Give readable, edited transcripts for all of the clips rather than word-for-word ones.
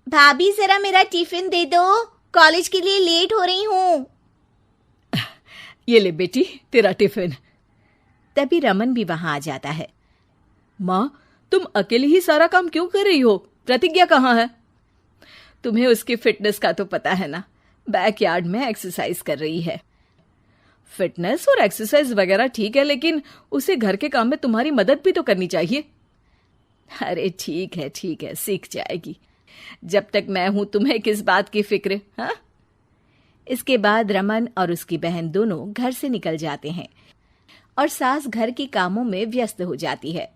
भाभी जरा मेरा टिफिन दे दो, कॉलेज के लिए लेट हो रही हूँ। ये ले बेटी तेरा टिफिन। तभी रमन भी वहां आ जाता है। माँ, तुम अकेले ही सारा काम क्यों कर रही हो? प्रतिज्ञा कहाँ है? तुम्हें उसकी फिटनेस का तो पता है ना, बैकयार्ड में एक्सरसाइज कर रही है। फिटनेस और एक्सरसाइज वगैरह ठीक है, लेकिन उसे घर के काम में तुम्हारी मदद भी तो करनी चाहिए। अरे ठीक है, सीख जाएगी। जब तक मैं हूं तुम्हें किस बात की फिक्र? हाँ। इसके बाद रमन और उसकी बहन दोनों घर से निकल जाते हैं और सास घर के कामों में व्यस्त हो जाती है।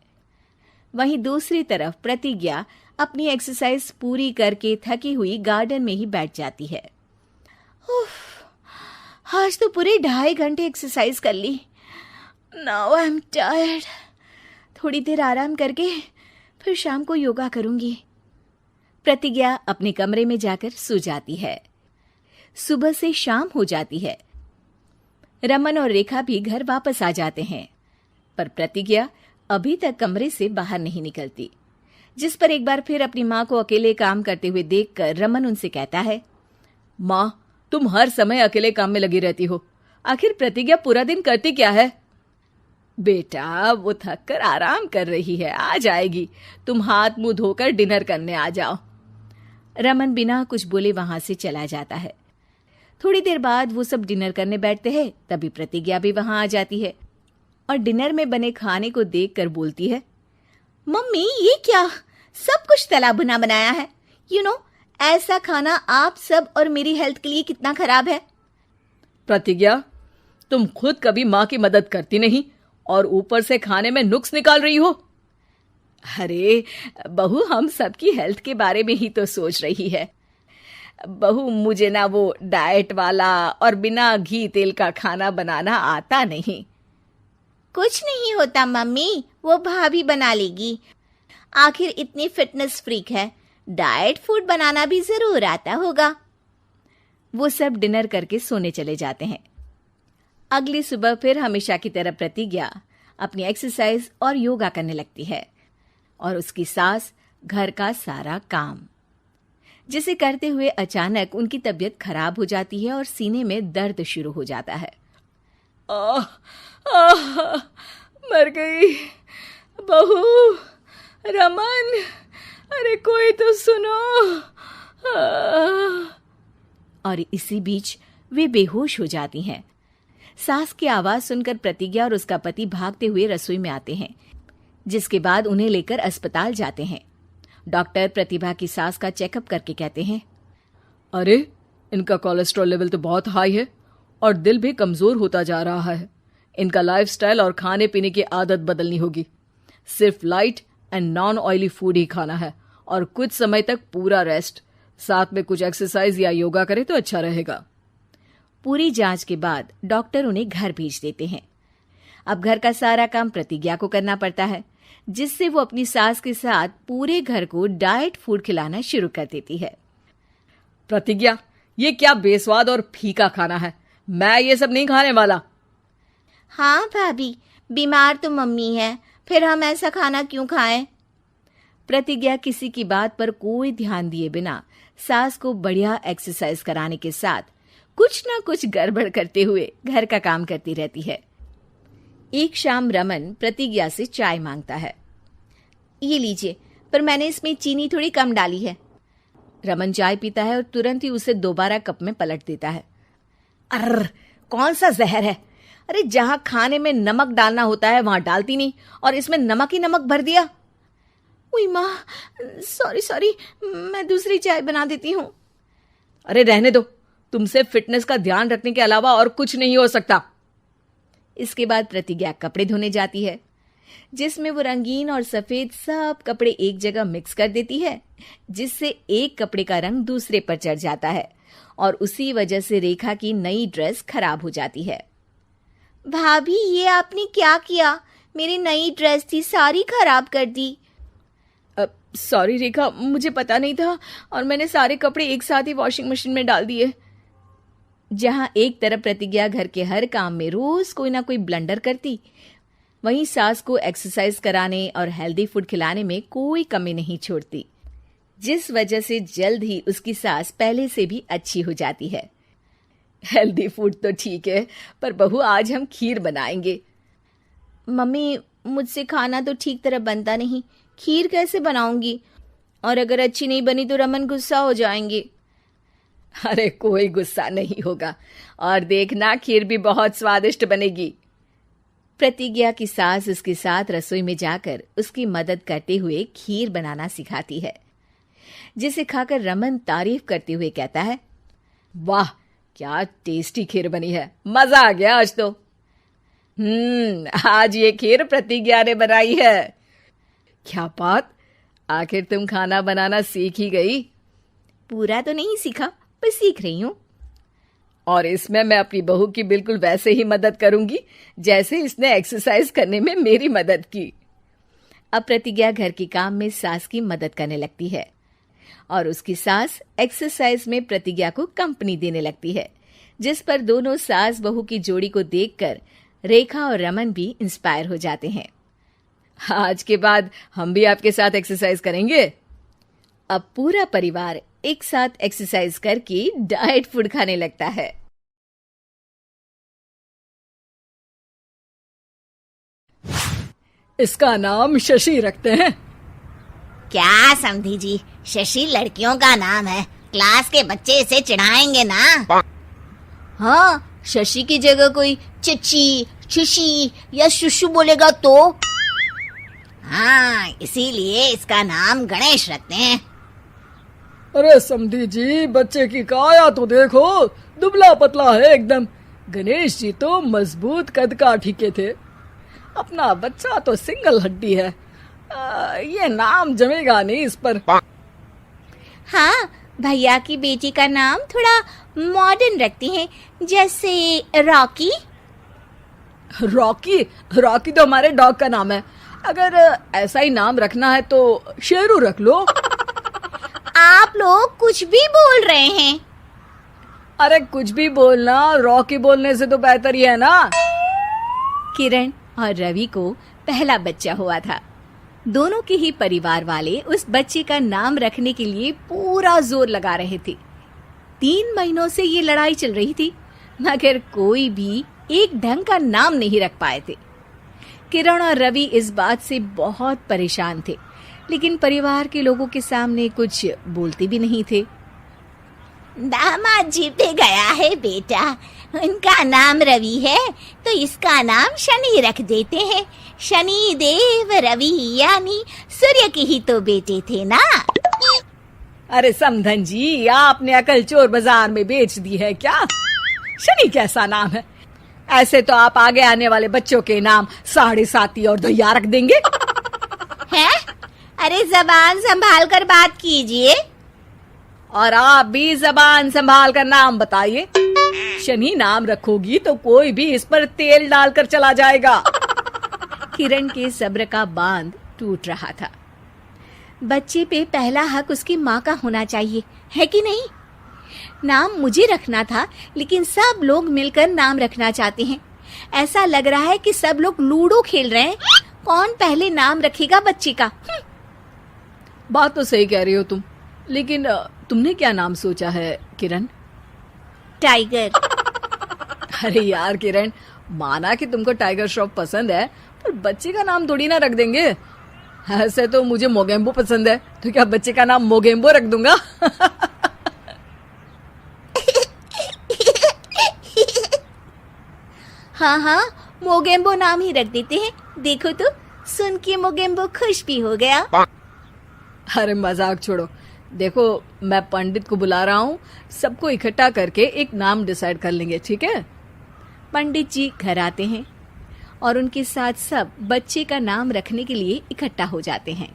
वहीं दूसरी तरफ प्रतिज्ञा अपनी एक्सरसाइज पूरी करके थकी हुई गार्डन में ही बैठ जाती है। आज तो पूरे 2.5 घंटे एक्सरसाइज कर ली। Now I am tired. थोड़ी देर आराम करके फिर शाम को योगा करूंगी। प्रतिज्ञा अपने कमरे में जाकर सो जाती है। सुबह से शाम हो जाती है। रमन और रेखा भी घर वापस आ जाते हैं, पर प्रतिज्ञा अभी तक कमरे से बाहर नहीं निकलती, जिस पर एक बार फिर अपनी माँ को अकेले काम करते हुए देखकर रमन उनसे कहता है, माँ, तुम हर समय अकेले काम में लगी रहती हो। आखिर प्रतिज्ञा पूरा दिन करती क्या है? बेटा, वो थक कर आराम कर रही है, आ जाएगी। तुम हाथ मुंह धोकर डिनर करने आ जाओ। रमन बिना कुछ बोले वहां से चला जाता है। थोड़ी देर बाद वो सब डिनर करने बैठते हैं। तभी प्रतिज्ञा भी वहां आ जाती है और डिनर में बने खाने को देखकर बोलती है, मम्मी, ये क्या? सब कुछ तला भुना बनाया है। ऐसा खाना आप सब और मेरी हेल्थ के लिए कितना खराब है। प्रतिज्ञा, तुम खुद कभी माँ की मदद करती नहीं और ऊपर से खाने में नुक्स निकाल रही हो। अरे बहू, हम सबकी हेल्थ के बारे में ही तो सोच रही है। बहू, मुझे ना वो डाइट वाला और बिना घी तेल का खाना बनाना आता नहीं। कुछ नहीं होता मम्मी, वो भाभी बना लेगी। आखिर इतनी फिटनेस फ्रीक है, डाइट फूड बनाना भी जरूर आता होगा। वो सब डिनर करके सोने चले जाते हैं। अगली सुबह फिर हमेशा की तरह प्रतिज्ञा अपनी एक्सरसाइज और योगा करने लगती है और उसकी सास घर का सारा काम, जिसे करते हुए अचानक उनकी तबीयत खराब हो जाती है और सीने में दर्द शुरू हो जाता है। मर गई बहू। रमन, अरे कोई तो सुनो। और इसी बीच वे बेहोश हो जाती हैं। सास की आवाज सुनकर प्रतिज्ञा और उसका पति भागते हुए रसोई में आते हैं, जिसके बाद उन्हें लेकर अस्पताल जाते हैं। डॉक्टर प्रतिभा की सास का चेकअप करके कहते हैं, अरे इनका कोलेस्ट्रॉल लेवल तो बहुत हाई है और दिल भी कमजोर होता जा रहा है। इनका लाइफस्टाइल और खाने पीने की आदत बदलनी होगी। सिर्फ light and non oily food ही खाना है और कुछ समय तक पूरा रेस्ट, साथ में कुछ एक्सरसाइज या योगा करे तो अच्छा रहेगा। पूरी जांच के बाद डॉक्टर उन्हें घर भेज देते हैं। अब घर का सारा काम प्रतिज्ञा को करना पड़ता है, जिससे वो अपनी सास के साथ पूरे घर को डाइट फूड खिलाना शुरू कर देती है। प्रतिज्ञा, ये क्या बेस्वाद और फीका खाना है, मैं ये सब नहीं खाने वाला। हाँ भाभी, बीमार तो मम्मी है, फिर हम ऐसा खाना क्यों खाएं? प्रतिज्ञा किसी की बात पर कोई ध्यान दिए बिना सास को बढ़िया एक्सरसाइज कराने के साथ कुछ ना कुछ गड़बड़ करते हुए घर का काम करती रहती है। एक शाम रमन प्रतिज्ञा से चाय मांगता है। ये लीजिए, पर मैंने इसमें चीनी थोड़ी कम डाली है। रमन चाय पीता है और तुरंत ही उसे दोबारा कप में पलट देता है। अर्र, कौन सा जहर है? अरे जहां खाने में नमक डालना होता है वहां डालती नहीं और इसमें नमक ही नमक भर दिया। उई माँ, सॉरी, मैं दूसरी चाय बना देती हूँ। अरे रहने दो, तुमसे फिटनेस का ध्यान रखने के अलावा और कुछ नहीं हो सकता। इसके बाद प्रतिज्ञा कपड़े धोने जाती है, जिसमें वो रंगीन और सफेद सब कपड़े एक जगह मिक्स कर देती है, जिससे एक कपड़े का रंग दूसरे पर चढ़ जाता है और उसी वजह से रेखा की नई ड्रेस खराब हो जाती है। भाभी, ये आपने क्या किया? मेरी नई ड्रेस थी, सारी खराब कर दी। सॉरी रेखा, मुझे पता नहीं था और मैंने सारे कपड़े एक साथ ही वॉशिंग मशीन में डाल दिए। जहां एक तरफ प्रतिज्ञा घर के हर काम में रोज कोई ना कोई ब्लंडर करती, वहीं सास को एक्सरसाइज कराने और हेल्दी फूड खिलाने में कोई कमी नहीं छोड़ती। जिस वजह से जल्द ही उसकी सांस पहले से भी अच्छी हो जाती है। हेल्दी फूड तो ठीक है, पर बहू आज हम खीर बनाएंगे। मम्मी, मुझसे खाना तो ठीक तरह बनता नहीं, खीर कैसे बनाऊंगी? और अगर अच्छी नहीं बनी तो रमन गुस्सा हो जाएंगे। अरे कोई गुस्सा नहीं होगा, और देखना खीर भी बहुत स्वादिष्ट बनेगी। प्रतिज्ञा की सास उसके साथ रसोई में जाकर उसकी मदद करते हुए खीर बनाना सिखाती है, जिसे खाकर रमन तारीफ करते हुए कहता है, वाह क्या टेस्टी खीर बनी है, मजा आ गया आज तो। आज ये खीर प्रतिज्ञा ने बनाई है। क्या बात, आखिर तुम खाना बनाना सीख ही गई? पूरा तो नहीं सीखा, पर सीख रही हूँ। और इसमें मैं अपनी बहू की बिल्कुल वैसे ही मदद करूंगी जैसे इसने एक्सरसाइज करने में मेरी मदद की। अब प्रतिज्ञा घर के काम में सास की मदद करने लगती है और उसकी सास एक्सरसाइज में प्रतिज्ञा को कंपनी देने लगती है, जिस पर दोनों सास बहू की जोड़ी को देखकर रेखा और रमन भी इंस्पायर हो जाते हैं। आज के बाद हम भी आपके साथ एक्सरसाइज करेंगे। अब पूरा परिवार एक साथ एक्सरसाइज करके डाइट फूड खाने लगता है। इसका नाम शशि रखते हैं। क्या समधी जी, शशि लड़कियों का नाम है, क्लास के बच्चे इसे चिढ़ाएंगे ना। हाँ, शशि की जगह कोई चची, शुशी या शुशु बोलेगा तो? हाँ, इसीलिए इसका नाम गणेश रखते हैं। अरे समधी जी, बच्चे की काया तो देखो, दुबला पतला है एकदम। गणेश जी तो मजबूत कद काठी के थे, अपना बच्चा तो सिंगल हड्डी है। ये नाम जमेगा नहीं इस पर। हाँ, भैया की बेटी का नाम थोड़ा मॉडर्न रखती हैं, जैसे रॉकी। रॉकी? रॉकी तो हमारे डॉग का नाम है। अगर ऐसा ही नाम रखना है तो शेरू रख लो। आप लोग कुछ भी बोल रहे हैं। अरे कुछ भी बोलना, रॉकी बोलने से तो बेहतर ही है ना। किरण और रवि को पहला बच्चा हुआ था। दोनों के ही परिवार वाले उस बच्चे का नाम रखने के लिए पूरा जोर लगा रहे थे। 3 महीनों से ये लड़ाई चल रही थी, मगर कोई भी एक ढंग का नाम नहीं रख पाए थे। किरण और रवि इस बात से बहुत परेशान थे, लेकिन परिवार के लोगों के सामने कुछ बोलते भी नहीं थे। दामाद जी पे गया है बेटा, उनका नाम रवि है तो इसका नाम शनि रख देते हैं। शनि देव रवि, यानी सूर्य के ही तो बेटे थे ना। अरे समधन जी, आपने अकल चोर बाजार में बेच दी है क्या? शनि कैसा नाम है? ऐसे तो आप आगे आने वाले बच्चों के नाम साढ़े साती और दैया रख देंगे। हैं? अरे जबान संभाल कर बात कीजिए। और आप भी जबान संभाल कर नाम बताइए। शनि नाम रखोगी तो कोई भी इस पर तेल डालकर चला जाएगा। किरण के सब्र का बांध टूट रहा था। बच्चे पे पहला हक उसकी माँ का होना चाहिए, है कि नहीं? नाम मुझे रखना था, लेकिन सब लोग मिलकर नाम रखना चाहते हैं। ऐसा लग रहा है कि सब लोग लूडो खेल रहे हैं, कौन पहले नाम रखेगा बच्चे का। बात तो सही कह रही हो तुम, लेकिन तुमने क्या नाम सोचा है किरण? टाइगर। अरे यार किरण, माना कि तुमको टाइगर श्रॉफ पसंद है, पर बच्चे का नाम थोड़ी ना रख देंगे। ऐसे तो मुझे मोगेम्बो पसंद है, तो क्या बच्चे का नाम मोगेम्बो रख दूंगा? हाँ हाँ, मोगेम्बो नाम ही रख देते हैं। देखो तो, सुन के मोगेम्बो खुश भी हो गया। अरे मजाक छोड़ो, देखो मैं पंडित को बुला रहा हूँ, सबको इकट्ठा करके एक नाम डिसाइड कर लेंगे, ठीक है? पंडित जी घर आते हैं और उनके साथ सब बच्चे का नाम रखने के लिए इकट्ठा हो जाते हैं।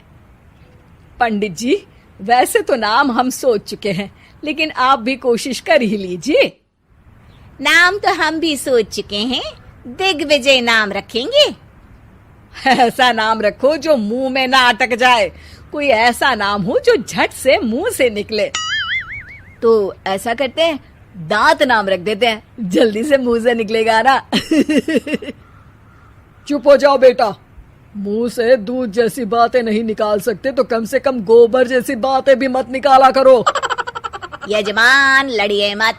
पंडित जी, वैसे तो नाम हम सोच चुके हैं, लेकिन आप भी कोशिश कर ही लीजिए। नाम तो हम भी सोच चुके हैं, दिग्विजय नाम रखेंगे। ऐसा नाम रखो जो मुंह में ना अटक जाए, कोई ऐसा नाम हो जो झट से मुंह से निकले। तो ऐसा करते हैं, दांत नाम रख देते हैं, जल्दी से मुंह से निकलेगा ना। चुप हो जाओ बेटा, मुंह से दूध जैसी बातें नहीं निकाल सकते तो कम से कम गोबर जैसी बातें भी मत निकाला करो। यजमान लड़िए मत,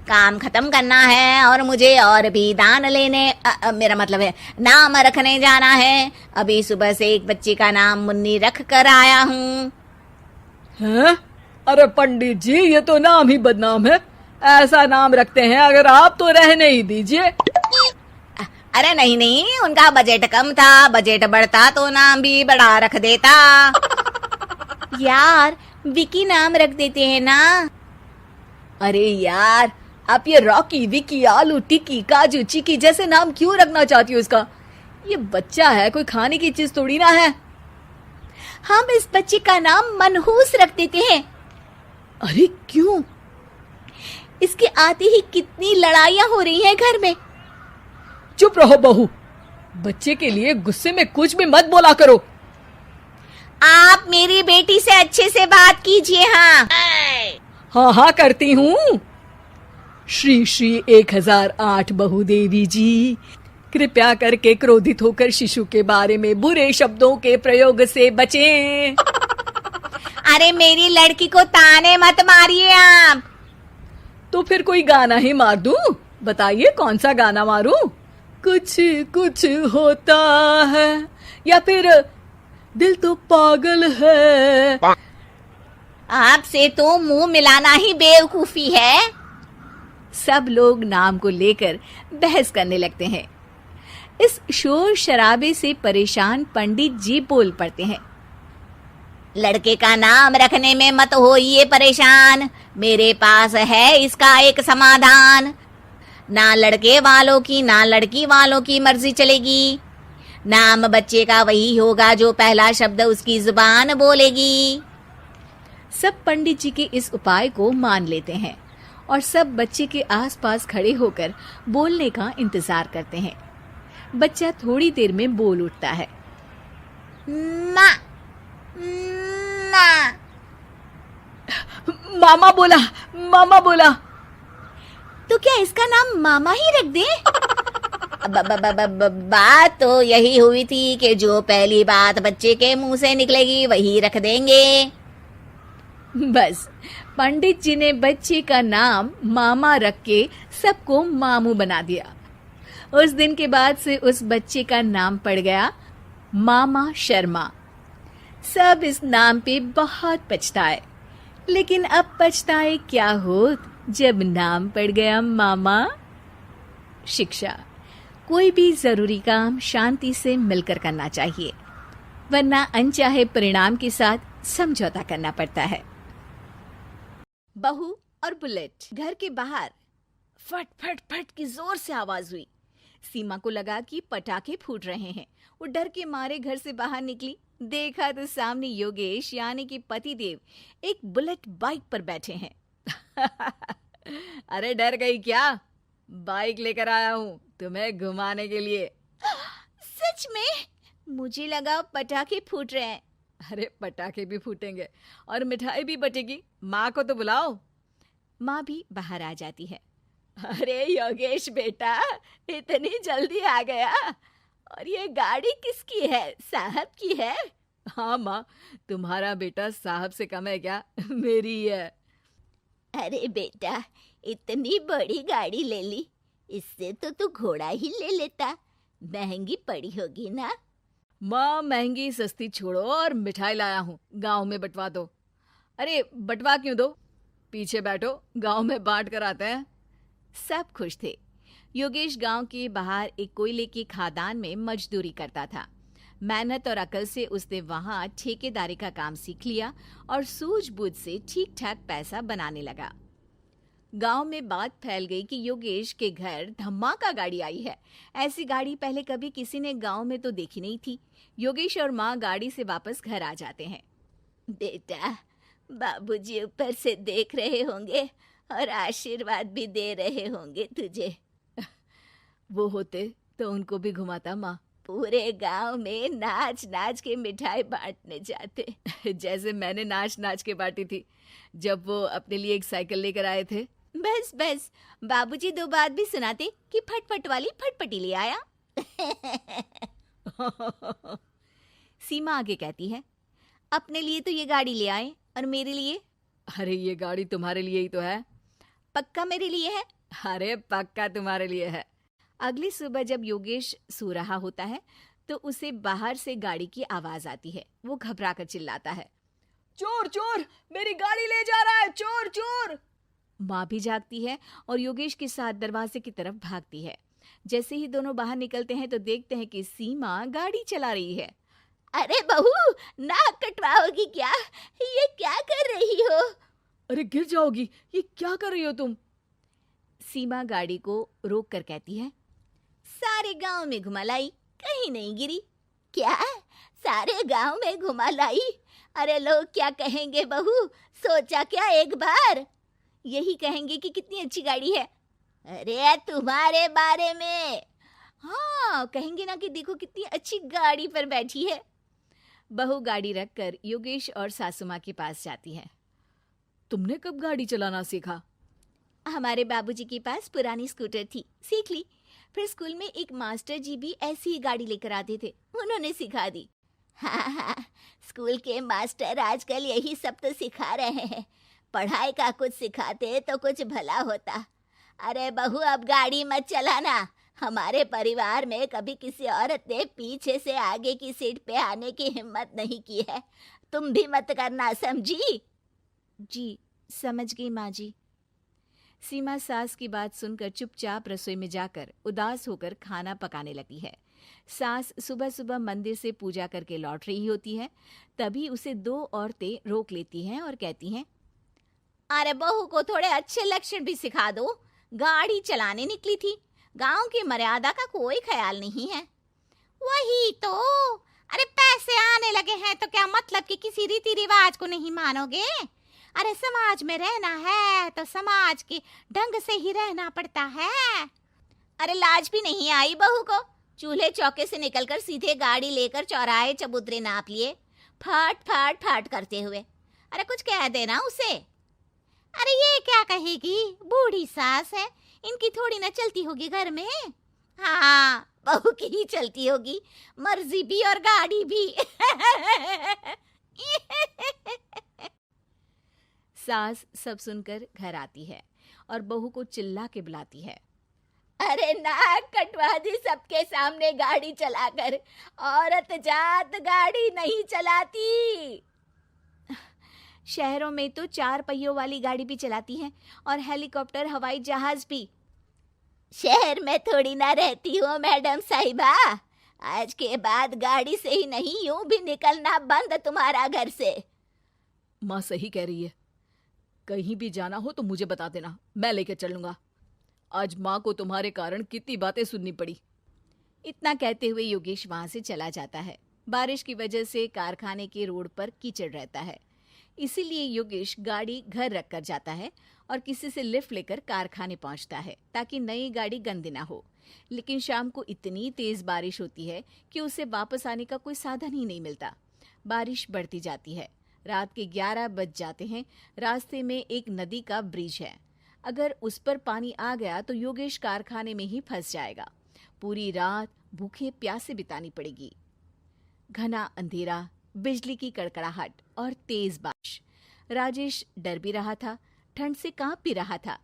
काम खत्म करना है और मुझे और भी दान लेने मेरा मतलब है नाम रखने जाना है। अभी सुबह से एक बच्चे का नाम मुन्नी रख कर आया हूँ। हैं? अरे पंडित जी, ये तो नाम ही बदनाम है। ऐसा नाम रखते हैं अगर आप तो रहने ही दीजिए। अरे नहीं नहीं, उनका बजट कम था, बजट बढ़ता तो नाम भी बड़ा रख देता। यार विकी नाम रख देते हैं ना। अरे यार, आप ये रॉकी, विकी, आलू टिक्की, काजू चिकी जैसे नाम क्यों रखना चाहती हो इसका? ये बच्चा है, कोई खाने की चीज थोड़ी ना है। हम इस बच्चे का नाम मनहूस रख देते हैं। अरे क्यों? इसके आते ही कितनी लड़ाइयां हो रही हैं घर में। चुप रहो बहू, बच्चे के लिए गुस्से में कुछ भी मत बोला करो। आप मेरी बेटी से अच्छे से बात कीजिए। हाँ हाँ हाँ करती हूँ। श्री श्री 1008 बहु देवी जी, कृपया करके क्रोधित होकर शिशु के बारे में बुरे शब्दों के प्रयोग से बचें। अरे मेरी लड़की को ताने मत मारिए आप। तो फिर कोई गाना ही मार दूं? बताइए कौन सा गाना मारूं? कुछ कुछ होता है या फिर दिल तो पागल है। आपसे तो मुंह मिलाना ही बेवकूफी है। सब लोग नाम को लेकर बहस करने लगते हैं। इस शोर शराबे से परेशान पंडित जी बोल पड़ते हैं। लड़के का नाम रखने में मत होइए परेशान, मेरे पास है इसका एक समाधान। ना लड़के वालों की ना लड़की वालों की मर्जी चलेगी। नाम बच्चे का वही होगा जो पहला शब्द उसकी जुबान बोलेगी। सब पंडित जी के इस उपाय को मान लेते हैं और सब बच्चे के आसपास खड़े होकर बोलने का इंतजार करते हैं। बच्चा थोड़ी देर में बोल उठता है। ना ना। मामा बोला, मामा बोला। तो क्या इसका नाम मामा ही रख दे? बात तो यही हुई थी कि जो पहली बात बच्चे के मुंह से निकलेगी वही रख देंगे। बस पंडित जी ने बच्चे का नाम मामा रख के सबको मामू बना दिया। उस दिन के बाद से उस बच्चे का नाम पड़ गया मामा शर्मा। सब इस नाम पे बहुत पछताए, लेकिन अब पछताए क्या होत जब नाम पड़ गया मामा। शिक्षा, कोई भी जरूरी काम शांति से मिलकर करना चाहिए, वरना अनचाहे परिणाम के साथ समझौता करना पड़ता है। बहू और बुलेट घर के बाहर फट फट फट की जोर से आवाज हुई। सीमा को लगा कि पटाखे फूट रहे हैं। वो डर के मारे घर से बाहर निकली। देखा तो सामने योगेश यानी कि पतिदेव एक बुलेट बाइक पर बैठे हैं। अरे डर गई क्या? बाइक लेकर आया हूँ तुम्हें घुमाने के लिए। सच में? मुझे लगा पटाखे फूट रहे हैं। अरे पटाखे भी फूटेंगे और मिठाई भी बटेगी। माँ को तो बुलाओ। माँ भी बाहर आ जाती है। अरे योगेश बेटा, इतनी जल्दी आ गया? और ये गाड़ी किसकी है? साहब की है? हाँ माँ, तुम्हारा बेटा साहब से कम है क्या? मेरी है। अरे बेटा, इतनी बड़ी गाड़ी ले ली, इससे तो तू घोड़ा ही ले लेता, महंगी पड़ी होगी ना? माँ महंगी सस्ती छोड़ो और मिठाई लाया हूँ, गांव में बंटवा दो। अरे बंटवा क्यों दो, पीछे बैठो, गांव में बांट कर आते हैं। सब खुश थे। योगेश गांव के बाहर एक कोयले की खदान में मजदूरी करता था। मेहनत और अकल से उसने वहां ठेकेदारी का काम सीख लिया और सूझबूझ से ठीक ठाक पैसा बनाने लगा। गांव में बात फैल गई कि योगेश के घर धमाका गाड़ी आई है। ऐसी गाड़ी पहले कभी किसी ने गांव में तो देखी नहीं थी। योगेश और माँ गाड़ी से वापस घर आ जाते हैं। बेटा, बाबूजी ऊपर से देख रहे होंगे और आशीर्वाद भी दे रहे होंगे तुझे। वो होते तो उनको भी घुमाता माँ। पूरे गांव में नाच नाच के मिठाई बांटने जाते। जैसे मैंने नाच नाच के बांटी थी जब वो अपने लिए एक साइकिल लेकर आए थे। बस बस, बाबूजी दो बात भी सुनाते कि फटफट वाली फटफटी ले आया। सीमा आगे कहती है, अपने लिए तो ये गाड़ी ले आए और मेरे लिए? अरे ये गाड़ी तुम्हारे लिए ही तो है। पक्का मेरे लिए है? अरे पक्का तुम्हारे लिए है। अगली सुबह जब योगेश सो रहा होता है तो उसे बाहर से गाड़ी की आवाज आती है। वो घबराकर चिल्लाता है, चोर चोर, मेरी गाड़ी ले जा रहा है, चोर चोर। माँ भी जागती है और योगेश के साथ दरवाजे की तरफ भागती है। जैसे ही दोनों बाहर निकलते हैं तो देखते हैं कि सीमा गाड़ी चला रही है। अरे बहू, नाक कटवाओगी क्या? ये क्या कर रही हो? अरे गिर जाओगी, ये क्या कर रही हो तुम? सीमा गाड़ी को रोक कर कहती है, सारे गांव में घुमा लाई, कहीं नहीं गिरी। क्या? सारे गांव में घुमा लाई? अरे लोग क्या कहेंगे बहू, सोचा क्या एक बार? यही कहेंगे कि कितनी अच्छी गाड़ी है। अरे तुम्हारे बारे में। हाँ, कहेंगे ना कि देखो कितनी अच्छी गाड़ी पर बैठी है। बहू गाड़ी रखकर योगेश और सासू माँ के पास जाती है। तुमने कब गाड़ी चलाना सीखा? हमारे बाबूजी के पास पुरानी स्कूटर थी, सीख ली। फिर स्कूल में एक मास्टर जी भी ऐसी ही गाड़ी लेकर आते थे, उन्होंने सिखा दी। हाँ, स्कूल के मास्टर आजकल यही सब तो सिखा रहे हैं। पढ़ाई का कुछ सिखाते तो कुछ भला होता। अरे बहू, अब गाड़ी मत चलाना। हमारे परिवार में कभी किसी औरत ने पीछे से आगे की सीट पे आने की हिम्मत नहीं की है। तुम भी मत करना, समझी? जी, समझ गई माँ जी। सीमा सास की बात सुनकर चुपचाप रसोई में जाकर उदास होकर खाना पकाने लगी है। सास सुबह सुबह मंदिर से पूजा करके लौट रही होती है। तभी उसे दो औरतें रोक लेती हैं और कहती हैं, अरे बहू को थोड़े अच्छे लक्षण भी सिखा दो। गाड़ी चलाने निकली थी, गांव की मर्यादा का कोई ख्याल नहीं है। वही तो। अरे पैसे आने लगे हैं तो क्या मतलब कि किसी रीति रिवाज को नहीं मानोगे? अरे समाज में रहना है तो समाज के ढंग से ही रहना पड़ता है। अरे लाज भी नहीं आई बहू को? चूल्हे चौके से निकलकर सीधे गाड़ी लेकर चौराहे चबूतरे नाप लिए, फट फट फट करते हुए। अरे कुछ कह देना उसे। अरे ये क्या कहेगी, बूढ़ी सास है, इनकी थोड़ी ना चलती होगी घर में। हाँ, बहू की ही चलती होगी, मर्जी भी और गाड़ी भी। सास सब सुनकर घर आती है और बहू को चिल्ला के बुलाती है, अरे नाक कटवा दी सबके सामने गाड़ी चलाकर। औरत जात गाड़ी नहीं चलाती। शहरों में तो 4 पहियों वाली गाड़ी भी चलाती हैं और हेलीकॉप्टर, हवाई जहाज भी। शहर में थोड़ी ना रहती हूँ मैडम साहिबा। आज के बाद गाड़ी से ही नहीं, यूं भी निकलना बंद तुम्हारा घर से। माँ सही कह रही है, कहीं भी जाना हो तो मुझे बता देना, मैं लेकर चलूंगा। आज माँ को तुम्हारे कारण कितनी बातें सुननी पड़ी। इतना कहते हुए योगेश वहां से चला जाता है। बारिश की वजह से कारखाने के रोड पर कीचड़ रहता है, इसीलिए योगेश गाड़ी घर रख कर जाता है और किसी से लिफ्ट लेकर कारखाने पहुंचता है ताकि नई गाड़ी गंदी ना हो। लेकिन शाम को इतनी तेज बारिश होती है कि उसे वापस आने का कोई साधन ही नहीं मिलता। बारिश बढ़ती जाती है, रात के 11 बज जाते हैं। रास्ते में एक नदी का ब्रिज है, अगर उस पर पानी आ गया तो योगेश कारखाने में ही फंस जाएगा। पूरी रात भूखे प्यासे बितानी पड़ेगी। घना अंधेरा, बिजली की कड़कड़ाहट और तेज बारिश। राजेश डर भी रहा था, ठंड से कांप भी रहा था।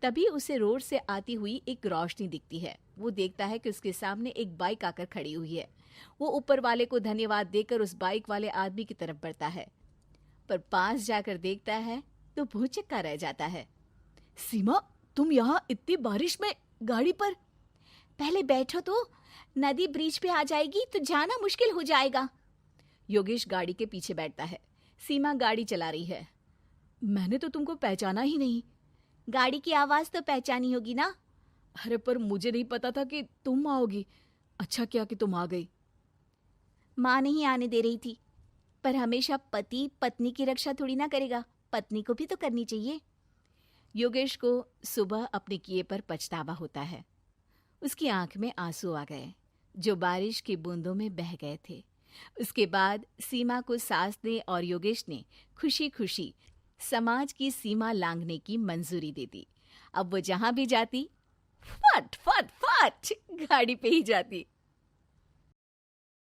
तभी उसे रोड से आती हुई एक रोशनी दिखती है। वो देखता है कि उसके सामने एक बाइक आकर खड़ी हुई है। वो ऊपर वाले को धन्यवाद देकर उस बाइक वाले आदमी की तरफ बढ़ता है, पर पास जाकर देखता है तो भौचक्का रह जाता है। सीमा, तुम यहाँ इतनी बारिश में गाड़ी पर? पहले बैठो तो, नदी ब्रिज पे आ जाएगी तो जाना मुश्किल हो जाएगा। योगेश गाड़ी के पीछे बैठता है। सीमा गाड़ी चला रही है। मैंने तो तुमको पहचाना ही नहीं। गाड़ी की आवाज तो पहचानी होगी ना? अरे पर मुझे नहीं पता था कि तुम आओगी। अच्छा किया कि तुम आ गई। माँ नहीं आने दे रही थी, पर हमेशा पति पत्नी की रक्षा थोड़ी ना करेगा, पत्नी को भी तो करनी चाहिए। योगेश को सुबह अपने किए पर पछतावा होता है। उसकी आंख में आंसू आ गए जो बारिश की बूंदों में बह गए थे। उसके बाद सीमा को सास ने और योगेश ने खुशी खुशी समाज की सीमा लांघने की मंजूरी दे दी। अब वो जहां भी जाती फट फट फट गाड़ी पे ही जाती।